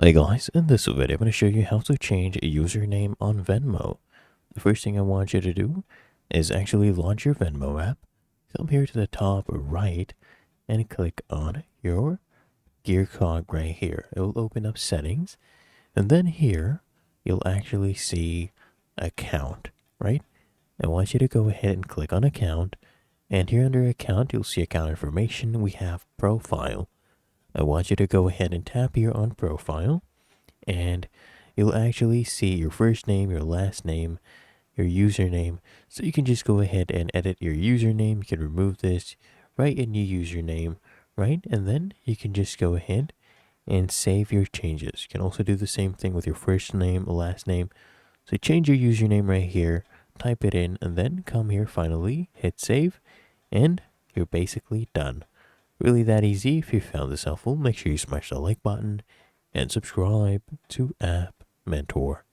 Hey guys, in this video I'm going to show you how to change a username on Venmo. The first thing I want you to do is actually launch your Venmo app. Come here to the top right and click on your gear cog right here. It will open up settings, and then here you'll actually see account, right? I want you to go ahead and click on account, and here under account you'll see account information. We have profile. I want you to go ahead and tap here on profile, and you'll actually see your first name, your last name, your username. So you can just go ahead and edit your username. You can remove this, write a new username, right? And then you can just go ahead and save your changes. You can also do the same thing with your first name, last name. So change your username right here, type it in, and then come here finally, hit save, and you're basically done. Really that easy. If you found this helpful, make sure you smash the like button and subscribe to App Mentor.